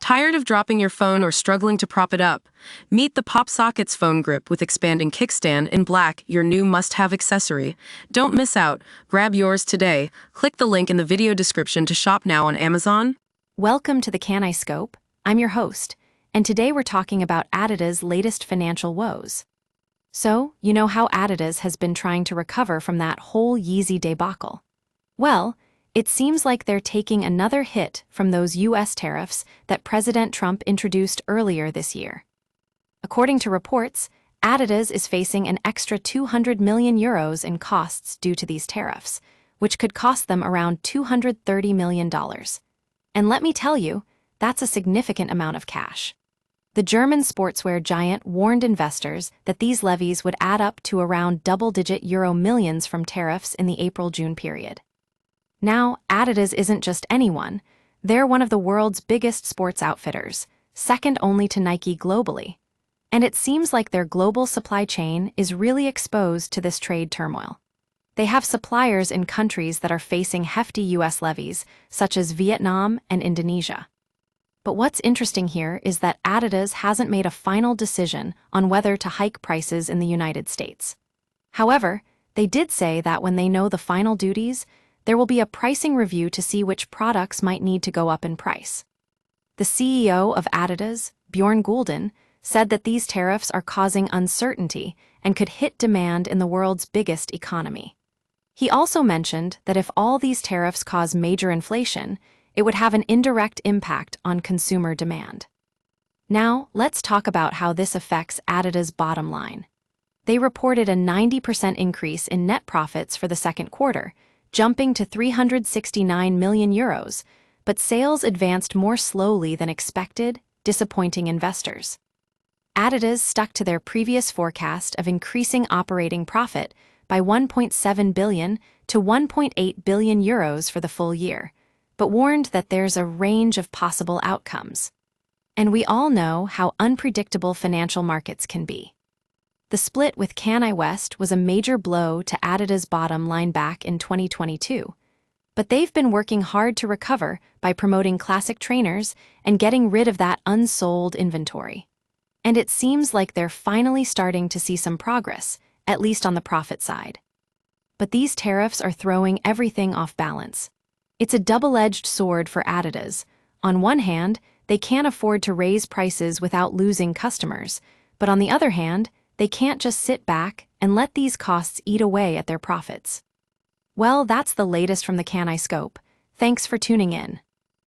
Tired of dropping your phone or struggling to prop it up? Meet the Pop Sockets phone grip with expanding kickstand in black, your new must-have accessory. Don't miss out. Grab yours today. Click the link in the video description to shop now on Amazon. Welcome to the Kanye Scope. I'm your host, and today we're talking about Adidas' latest financial woes. So, you know how Adidas has been trying to recover from that whole Yeezy debacle? Well, it seems like they're taking another hit from those U.S. tariffs that President Trump introduced earlier this year. According to reports, Adidas is facing an extra 200 million euros in costs due to these tariffs, which could cost them around $230 million. And let me tell you, that's a significant amount of cash. The German sportswear giant warned investors that these levies would add up to around double-digit euro millions from tariffs in the April-June period. Now, Adidas isn't just anyone. They're one of the world's biggest sports outfitters, second only to Nike globally. And it seems like their global supply chain is really exposed to this trade turmoil. They have suppliers in countries that are facing hefty U.S. levies, such as Vietnam and Indonesia. But what's interesting here is that Adidas hasn't made a final decision on whether to hike prices in the United States. However, they did say that when they know the final duties, there will be a pricing review to see which products might need to go up in price. The CEO of Adidas, Bjorn Gulden, said that these tariffs are causing uncertainty and could hit demand in the world's biggest economy. He also mentioned that if all these tariffs cause major inflation, it would have an indirect impact on consumer demand. Now, let's talk about how this affects Adidas' bottom line. They reported a 90% increase in net profits for the second quarter, jumping to 369 million euros, but sales advanced more slowly than expected, disappointing investors. Adidas stuck to their previous forecast of increasing operating profit by 1.7 billion to 1.8 billion euros for the full year, but warned that there's a range of possible outcomes. And we all know how unpredictable financial markets can be. The split with Kanye West was a major blow to Adidas' bottom line back in 2022, but they've been working hard to recover by promoting classic trainers and getting rid of that unsold inventory. And it seems like they're finally starting to see some progress, at least on the profit side. But these tariffs are throwing everything off balance. It's a double-edged sword for Adidas. On one hand, they can't afford to raise prices without losing customers, but on the other hand, they can't just sit back and let these costs eat away at their profits. Well, that's the latest from the Kanye Scope. Thanks for tuning in.